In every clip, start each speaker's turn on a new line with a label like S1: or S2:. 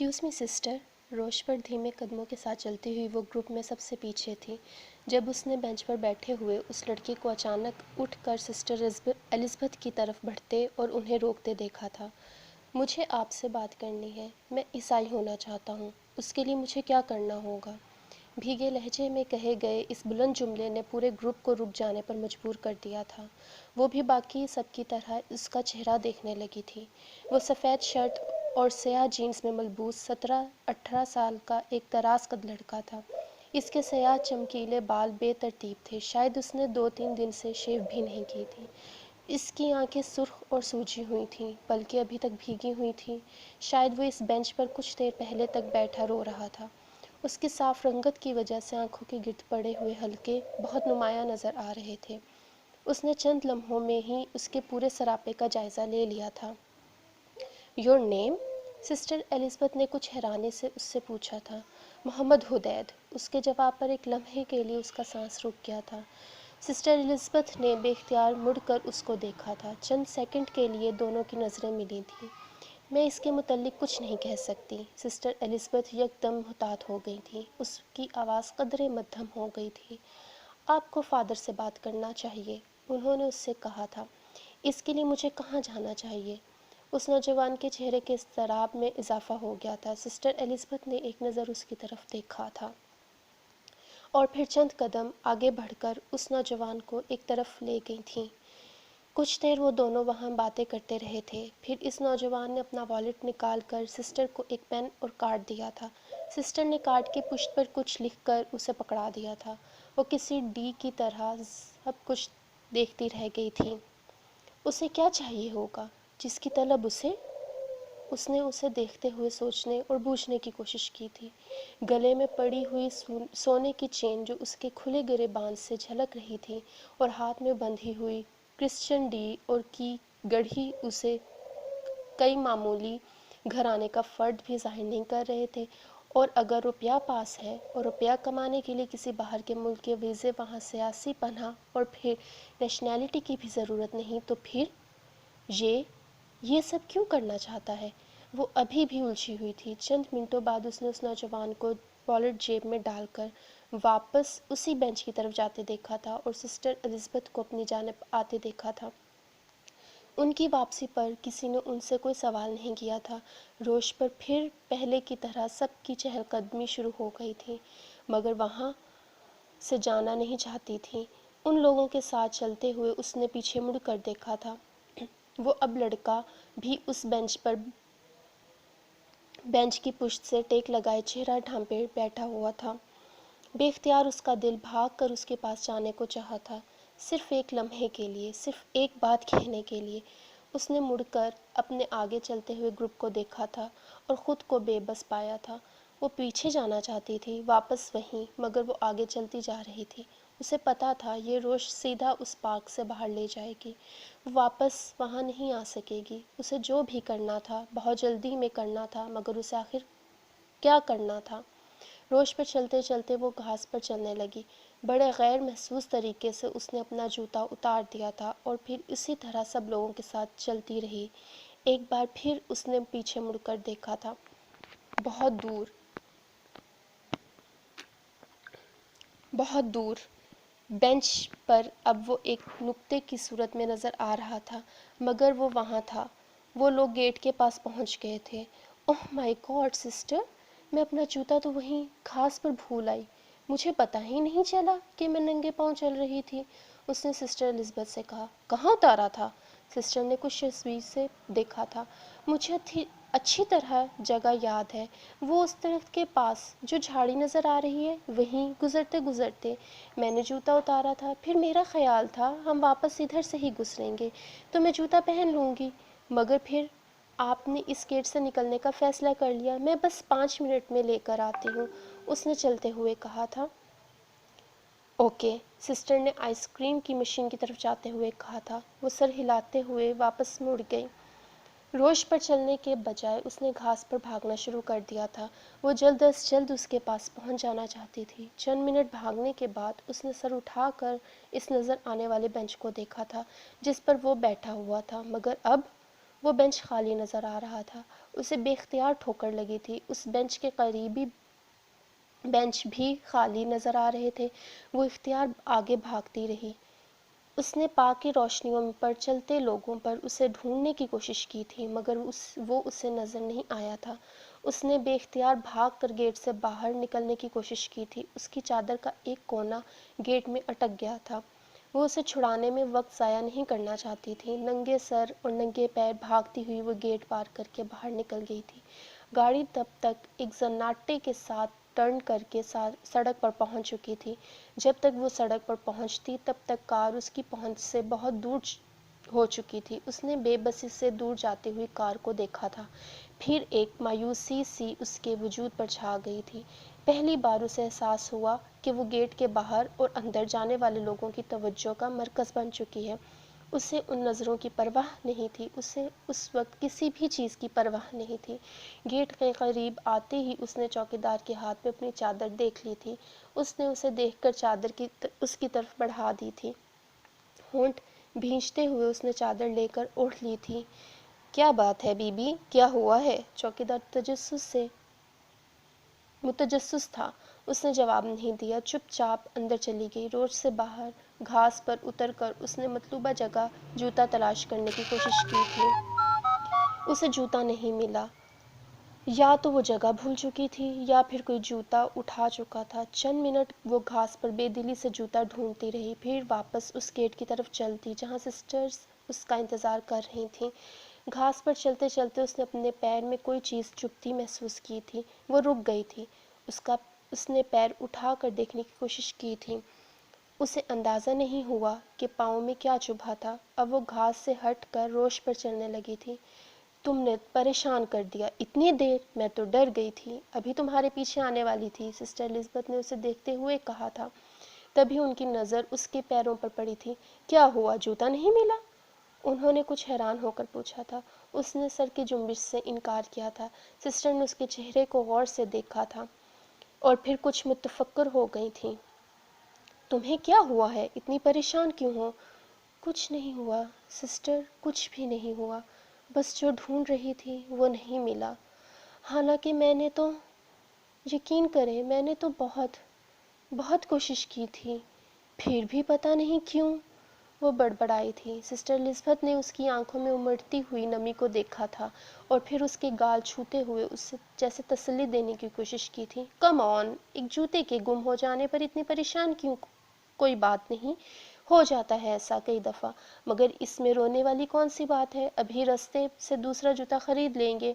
S1: Excuse me sister, روش پر دھیمے قدموں کے ساتھ چلتی ہوئی وہ گروپ میں سب سے پیچھے تھی۔ جب اس نے بینچ پر بیٹھے ہوئے اس لڑکی کو اچانک اٹھ کر سسٹر الزبتھ کی طرف بڑھتے اور انہیں روکتے دیکھا تھا۔ مجھے آپ سے بات کرنی ہے، میں عیسائی ہونا چاہتا ہوں، اس کے لیے مجھے کیا کرنا ہوگا؟ بھیگے لہجے میں کہے گئے اس بلند جملے نے پورے گروپ کو رک جانے پر مجبور کر دیا تھا۔ وہ بھی باقی سب کی طرح اس کا چہرہ دیکھنے لگی تھی۔ وہ سفید شرٹ اور سیاہ جینس میں ملبوس 17-18 سال کا ایک دراز قد لڑکا تھا۔ اس کے سیاہ چمکیلے بال بے ترتیب تھے، شاید اس نے 2-3 دن سے شیو بھی نہیں کی تھی۔ اس کی آنکھیں سرخ اور سوجی ہوئی تھیں، بلکہ ابھی تک بھیگی ہوئی تھیں، شاید وہ اس بینچ پر کچھ دیر پہلے تک بیٹھا رو رہا تھا۔ اس کی صاف رنگت کی وجہ سے آنکھوں کے گرد پڑے ہوئے حلقے بہت نمایاں نظر آ رہے تھے۔ اس نے چند لمحوں میں ہی اس کے پورے سراپے کا جائزہ لے لیا تھا۔ Your name? سسٹر الزبتھ نے کچھ حیرانی سے اس سے پوچھا تھا۔ محمد حدید۔ اس کے جواب پر ایک لمحے کے لیے اس کا سانس رک گیا تھا۔ سسٹر الزبتھ نے بے اختیار مڑ کر اس کو دیکھا تھا۔ چند سیکنڈ کے لیے دونوں کی نظریں ملی تھیں۔ میں اس کے متعلق کچھ نہیں کہہ سکتی۔ سسٹر الزبتھ یکدم محتاط ہو گئی تھی، اس کی آواز قدرے مدھم ہو گئی تھی۔ آپ کو فادر سے بات کرنا چاہیے، انہوں نے اس سے کہا تھا۔ اس کے لیے مجھے کہاں جانا چاہیے؟ اس نوجوان کے چہرے کے اضطراب میں اضافہ ہو گیا تھا۔ سسٹر الزبتھ نے ایک نظر اس کی طرف دیکھا تھا اور پھر چند قدم آگے بڑھ کر اس نوجوان کو ایک طرف لے گئی تھیں۔ کچھ دیر وہ دونوں وہاں باتیں کرتے رہے تھے، پھر اس نوجوان نے اپنا والیٹ نکال کر سسٹر کو ایک پین اور کارڈ دیا تھا۔ سسٹر نے کارڈ کی پشت پر کچھ لکھ کر اسے پکڑا دیا تھا۔ وہ کسی ڈی کی طرح سب کچھ دیکھتی رہ گئی تھی۔ اسے کیا چاہیے ہوگا جس کی طلب اس نے اسے دیکھتے ہوئے سوچنے اور بوجھنے کی کوشش کی تھی۔ گلے میں پڑی ہوئی سونے کی چین جو اس کے کھلے گریبان سے جھلک رہی تھی اور ہاتھ میں بندھی ہوئی کرسچن ڈی اور کی گڑھی اسے کئی معمولی گھرانے کا فرد بھی ظاہر نہیں کر رہے تھے، اور اگر روپیہ پاس ہے اور روپیہ کمانے کے لیے کسی باہر کے ملک کے ویزے، وہاں سیاسی پناہ اور پھر نیشنلٹی کی بھی ضرورت نہیں، تو پھر یہ سب کیوں کرنا چاہتا ہے؟ وہ ابھی بھی الجھی ہوئی تھی۔ چند منٹوں بعد اس نے اس نوجوان کو والیٹ جیب میں ڈال کر واپس اسی بینچ کی طرف جاتے دیکھا تھا اور سسٹر الزبتھ کو اپنی جانب آتے دیکھا تھا۔ ان کی واپسی پر کسی نے ان سے کوئی سوال نہیں کیا تھا۔ روش پر پھر پہلے کی طرح سب کی چہل قدمی شروع ہو گئی تھی، مگر وہاں سے جانا نہیں چاہتی تھی۔ ان لوگوں کے ساتھ چلتے ہوئے اس نے پیچھے مڑ کر دیکھا تھا۔ وہ اب لڑکا بھی اس بینچ کی پشت سے ٹیک لگائے چہرہ ڈھانپے بیٹھا ہوا تھا۔ بے اختیار اس کا دل بھاگ کر اس کے پاس جانے کو چاہا تھا، صرف ایک لمحے کے لیے، صرف ایک بات کہنے کے لیے۔ اس نے مڑ کر اپنے آگے چلتے ہوئے گروپ کو دیکھا تھا اور خود کو بے بس پایا تھا۔ وہ پیچھے جانا چاہتی تھی، واپس وہیں، مگر وہ آگے چلتی جا رہی تھی۔ اسے پتا تھا یہ روش سیدھا اس پارک سے باہر لے جائے گی، وہ واپس وہاں نہیں آ سکے گی۔ اسے جو بھی کرنا تھا بہت جلدی میں کرنا تھا، مگر اسے آخر کیا کرنا تھا؟ روش پر چلتے چلتے وہ گھاس پر چلنے لگی۔ بڑے غیر محسوس طریقے سے اس نے اپنا جوتا اتار دیا تھا اور پھر اسی طرح سب لوگوں کے ساتھ چلتی رہی۔ ایک بار پھر اس نے پیچھے مڑ کر دیکھا تھا۔ بہت دور بینچ پر اب وہ ایک نقطے کی صورت میں نظر آ رہا تھا، مگر وہ وہاں تھا۔ وہ لوگ گیٹ کے پاس پہنچ گئے تھے۔ اوہ مائی گاڈ سسٹر، میں اپنا جوتا تو وہیں گھاس پر بھول آئی، مجھے پتا ہی نہیں چلا کہ میں ننگے پاؤں چل رہی تھی، اس نے سسٹر الزبتھ سے کہا۔ کہاں اتارا تھا؟ سسٹر نے کچھ تشویش سے دیکھا تھا۔ مجھے اچھی طرح جگہ یاد ہے، وہ اس درخت کے پاس جو جھاڑی نظر آ رہی ہے، وہیں گزرتے گزرتے میں نے جوتا اتارا تھا۔ پھر میرا خیال تھا ہم واپس ادھر سے ہی گزریں گے تو میں جوتا پہن لوں گی، مگر پھر آپ نے اس گیٹ سے نکلنے کا فیصلہ کر لیا۔ میں بس 5 منٹ میں لے کر آتی ہوں، اس نے چلتے ہوئے کہا تھا۔ اوکے، سسٹر نے آئس کریم کی مشین کی طرف جاتے ہوئے کہا تھا۔ وہ سر ہلاتے ہوئے واپس مڑ گئی۔ روش پر چلنے کے بجائے اس نے گھاس پر بھاگنا شروع کر دیا تھا۔ وہ جلد از جلد اس کے پاس پہنچ جانا چاہتی تھی۔ چند منٹ بھاگنے کے بعد اس نے سر اٹھا کر اس نظر آنے والے بینچ کو دیکھا تھا جس پر وہ بیٹھا ہوا تھا، مگر اب وہ بینچ خالی نظر آ رہا تھا۔ اسے بے اختیار ٹھوکر لگی تھی۔ اس بینچ کے قریبی بینچ بھی خالی نظر آ رہے تھے۔ وہ اختیار آگے بھاگتی رہی۔ اس نے پارک کی روشنیوں پر چلتے لوگوں پر اسے ڈھونڈنے کی کوشش کی تھی، مگر وہ اسے نظر نہیں آیا تھا۔ اس نے بے اختیار بھاگ کر گیٹ سے باہر نکلنے کی کوشش کی تھی۔ اس کی چادر کا ایک کونا گیٹ میں اٹک گیا تھا۔ وہ اسے چھڑانے میں وقت ضائع نہیں کرنا چاہتی تھی۔ ننگے سر اور ننگے پیر بھاگتی ہوئی وہ گیٹ پار کر کے باہر نکل گئی تھی۔ گاڑی تب تک ایک سناٹے کے ساتھ ٹرن کر کے سڑک پر پہنچ چکی تھی۔ جب تک وہ سڑک پر پہنچتی تب تک کار اس کی پہنچ سے بہت دور ہو چکی تھی۔ اس نے بے بسی سے دور جاتی ہوئی کار کو دیکھا تھا، پھر ایک مایوسی سی اس کے وجود پر چھا گئی تھی۔ پہلی بار اسے احساس ہوا کہ وہ گیٹ کے باہر اور اندر جانے والے لوگوں کی توجہ کا مرکز بن چکی ہے۔ اسے ان نظروں کی پرواہ نہیں تھی۔ اسے اس وقت کسی بھی چیز کی پرواہ نہیں تھی۔ گیٹ کے قریب آتے ہی اس نے چوکیدار کے ہاتھ میں اپنی چادر دیکھ لی تھی۔ اس نے اسے دیکھ کر چادر اس کی طرف بڑھا دی تھی۔ ہونٹ بھینچتے ہوئے اس نے چادر لے کر اوڑھ لی تھی۔ کیا بات ہے بی بی، کیا ہوا ہے؟ چوکیدار متجسس تھا۔ اس نے جواب نہیں دیا، چپ چاپ اندر چلی گئی۔ روڈ سے باہر گھاس پر اتر کر اس نے مطلوبہ جگہ جوتا تلاش کرنے کی کوشش کی تھی۔ اسے جوتا نہیں ملا۔ یا تو وہ جگہ بھول چکی تھی یا پھر کوئی جوتا اٹھا چکا تھا۔ چند منٹ وہ گھاس پر بے دلی سے جوتا ڈھونڈتی رہی، پھر واپس اس گیٹ کی طرف چلتی جہاں سسٹرز اس کا انتظار کر رہی تھیں۔ گھاس پر چلتے چلتے اس نے اپنے پیر میں کوئی چیز چبھتی محسوس کی تھی۔ وہ رک گئی تھی۔ اس نے پیر اٹھا کر دیکھنے کی کوشش کی تھی۔ اسے اندازہ نہیں ہوا کہ پاؤں میں کیا چبھا تھا۔ اب وہ گھاس سے ہٹ کر روش پر چلنے لگی تھی۔ تم نے پریشان کر دیا، اتنی دیر! میں تو ڈر گئی تھی، ابھی تمہارے پیچھے آنے والی تھی، سسٹر الزبتھ نے اسے دیکھتے ہوئے کہا تھا۔ تبھی ان کی نظر اس کے پیروں پر پڑی تھی۔ کیا ہوا، جوتا نہیں ملا؟ انہوں نے کچھ حیران ہو کر پوچھا تھا۔ اس نے سر کی جنبش سے انکار کیا تھا۔ سسٹر نے اس کے چہرے کو غور سے دیکھا تھا اور پھر کچھ متفکر ہو گئی تھیں۔ تمہیں کیا ہوا ہے، اتنی پریشان کیوں ہو؟ کچھ نہیں ہوا سسٹر، کچھ بھی نہیں ہوا، بس جو ڈھونڈ رہی تھی وہ نہیں ملا۔ حالانکہ میں نے تو، یقین کریں، میں نے تو بہت کوشش کی تھی، پھر بھی پتہ نہیں کیوں، وہ بڑبڑائی تھی۔ سسٹر الزبتھ نے اس کی آنکھوں میں امڑتی ہوئی نمی کو دیکھا تھا اور پھر اس کے گال چھوتے ہوئے اسے جیسے تسلی دینے کی کوشش کی تھی۔ کم آن، ایک جوتے کے گم ہو جانے پر اتنی پریشان کیوں؟ کوئی بات نہیں، ہو جاتا ہے ایسا کئی دفعہ، مگر اس میں رونے والی کون سی بات ہے؟ ابھی رستے سے دوسرا جوتا خرید لیں گے،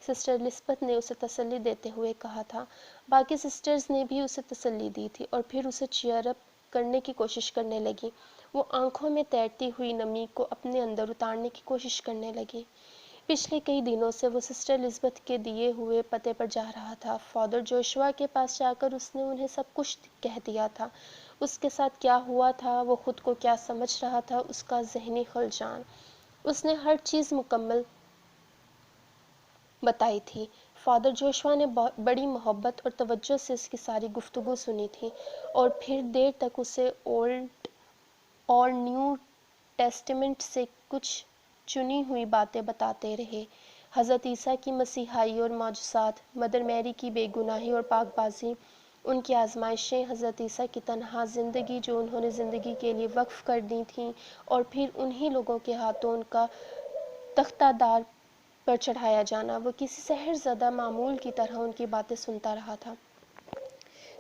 S1: سسٹر الزبتھ نے اسے تسلی دیتے ہوئے کہا تھا۔ باقی سسٹرز نے بھی اسے تسلی دی تھی اور پھر اسے چیئر اپ کرنے کی کوشش کرنے لگی۔ وہ آنکھوں میں تیرتی ہوئی نمی کو اپنے اندر اتارنے کی کوشش کرنے لگی۔ پچھلے کئی دنوں سے وہ سسٹر الزبتھ کے دیے ہوئے پتے پر جا رہا تھا۔ فادر جوشوا کے پاس جا کر اس نے انہیں سب کچھ کہہ دیا تھا۔ اس کے ساتھ کیا ہوا تھا، وہ خود کو کیا سمجھ رہا تھا، اس کا ذہنی خلجان۔ اس نے ہر چیز مکمل بتائی تھی۔ فادر جوشوا نے بڑی محبت اور توجہ سے اس کی ساری گفتگو سنی تھی اور پھر دیر تک اسے اولڈ اور نیو ٹیسٹمنٹ سے کچھ چنی ہوئی باتیں بتاتے رہے۔ حضرت عیسیٰ کی مسیحائی اور معجزات، مدر میری کی بے گناہی اور پاک بازی، ان کی آزمائشیں، حضرت عیسیٰ کی تنہا زندگی جو انہوں نے زندگی کے لیے وقف کر دی تھیں، اور پھر انہی لوگوں کے ہاتھوں ان کا تختہ دار پر چڑھایا جانا۔ وہ کسی سحر زدہ معمول کی طرح ان کی باتیں سنتا رہا تھا۔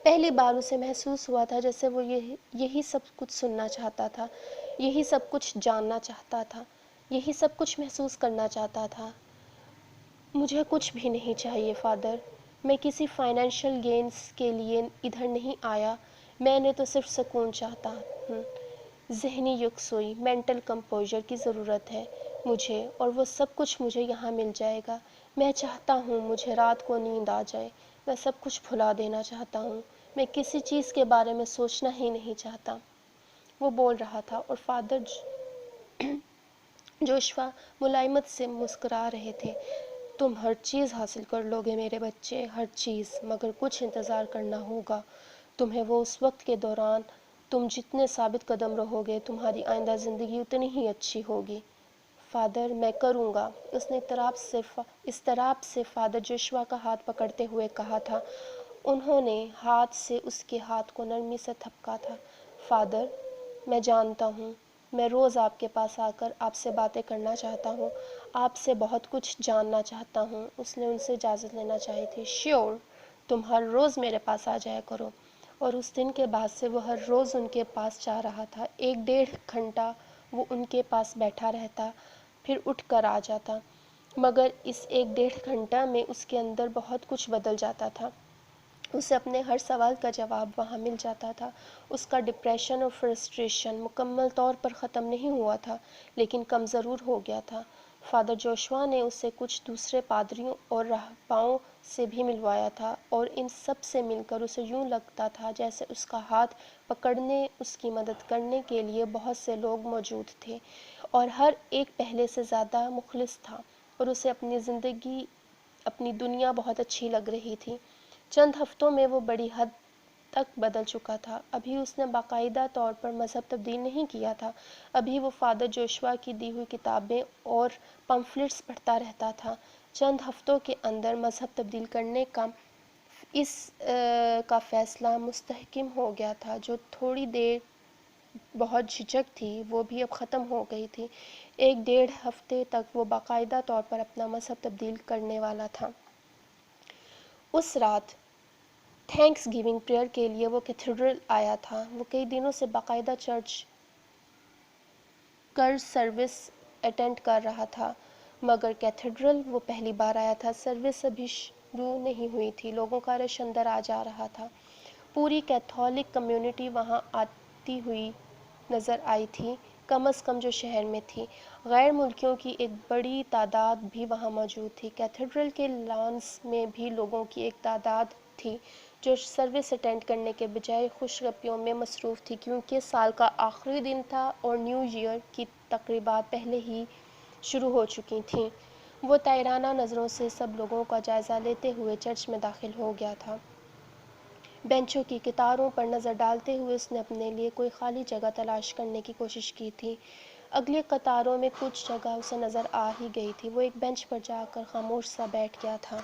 S1: پہلی بار اسے محسوس ہوا تھا جیسے وہ یہی سب کچھ سننا چاہتا تھا، یہی سب کچھ جاننا چاہتا تھا، یہی سب کچھ محسوس کرنا چاہتا تھا۔ مجھے کچھ بھی نہیں چاہیے فادر، میں کسی فائنینشل گینز کے لیے ادھر نہیں آیا، میں نے تو صرف سکون چاہتا ہوں۔ ذہنی یکسوئی، مینٹل کمپوزر کی ضرورت ہے مجھے، اور وہ سب کچھ مجھے یہاں مل جائے گا۔ میں چاہتا ہوں مجھے رات کو نیند آ جائے، میں سب کچھ بھلا دینا چاہتا ہوں، میں کسی چیز کے بارے میں سوچنا ہی نہیں چاہتا۔ وہ بول رہا تھا اور فادر جوشوا ملائمت سے مسکرا رہے تھے۔ تم ہر چیز حاصل کر لو گے میرے بچے، ہر چیز، مگر کچھ انتظار کرنا ہوگا تمہیں۔ وہ اس وقت کے دوران تم جتنے ثابت قدم رہو گے، تمہاری آئندہ زندگی اتنی ہی اچھی ہوگی۔ فادر میں کروں گا، اس نے اضطراب سے فادر جوشوا کا ہاتھ پکڑتے ہوئے کہا تھا۔ انہوں نے ہاتھ سے اس کے ہاتھ کو نرمی سے تھپکا تھا۔ فادر، میں جانتا ہوں، میں روز آپ کے پاس آ کر آپ سے باتیں کرنا چاہتا ہوں، آپ سے بہت کچھ جاننا چاہتا ہوں۔ اس نے ان سے اجازت لینا چاہی تھی۔ شیور، تم ہر روز میرے پاس آ جایا کرو۔ اور اس دن کے بعد سے وہ ہر روز ان کے پاس جا رہا تھا۔ 1 ڈیڑھ گھنٹہ وہ ان کے پاس بیٹھا رہتا، پھر اٹھ کر آ جاتا، مگر اس 1 ڈیڑھ گھنٹہ میں اس کے اندر بہت کچھ بدل جاتا تھا۔ اسے اپنے ہر سوال کا جواب وہاں مل جاتا تھا۔ اس کا ڈپریشن اور فرسٹریشن مکمل طور پر ختم نہیں ہوا تھا، لیکن کم ضرور ہو گیا تھا۔ فادر جوشوا نے اسے کچھ دوسرے پادریوں اور راہباؤں سے بھی ملوایا تھا، اور ان سب سے مل کر اسے یوں لگتا تھا جیسے اس کا ہاتھ پکڑنے، اس کی مدد کرنے کے لیے بہت سے لوگ موجود تھے، اور ہر ایک پہلے سے زیادہ مخلص تھا، اور اسے اپنی دنیا بہت اچھی لگ رہی تھی۔ چند ہفتوں میں وہ بڑی حد تک بدل چکا تھا۔ ابھی اس نے باقاعدہ طور پر مذہب تبدیل نہیں کیا تھا، ابھی وہ فادر جوشوا کی دی ہوئی کتابیں اور پمفلٹس پڑھتا رہتا تھا۔ چند ہفتوں کے اندر مذہب تبدیل کرنے کا فیصلہ مستحکم ہو گیا تھا۔ جو تھوڑی دیر بہت جھجک تھی، وہ بھی اب ختم ہو گئی تھی۔ 1 ڈیڑھ ہفتے تک وہ باقاعدہ طور پر اپنا مذہب تبدیل کرنے والا تھا۔ اس رات تھینکس گیونگ پریئر کے لیے وہ کیتھیڈرل آیا تھا۔ وہ کئی دنوں سے باقاعدہ چرچ سروس اٹینڈ کر رہا تھا، مگر کیتھیڈرل وہ پہلی بار آیا تھا۔ سروس ابھی شروع نہیں ہوئی تھی، لوگوں کا رش اندر آ جا رہا تھا۔ پوری کیتھولک کمیونٹی وہاں آتی ہوئی نظر آئی تھی، کم از کم جو شہر میں تھی۔ غیر ملکیوں کی ایک بڑی تعداد بھی وہاں موجود تھی۔ کیتھیڈرل کے لانس میں بھی لوگوں کی ایک تعداد تھی جو سروس اٹینڈ کرنے کے بجائے خوش گپیوں میں مصروف تھی، کیونکہ سال کا آخری دن تھا اور نیو ایئر کی تقریبات پہلے ہی شروع ہو چکی تھیں۔ وہ طائرانہ نظروں سے سب لوگوں کا جائزہ لیتے ہوئے چرچ میں داخل ہو گیا تھا۔ بینچوں کی قطاروں پر نظر ڈالتے ہوئے اس نے اپنے لیے کوئی خالی جگہ تلاش کرنے کی کوشش کی تھی۔ اگلی قطاروں میں کچھ جگہ اسے نظر آ ہی گئی تھی۔ وہ ایک بینچ پر جا کر خاموش سا بیٹھ گیا تھا۔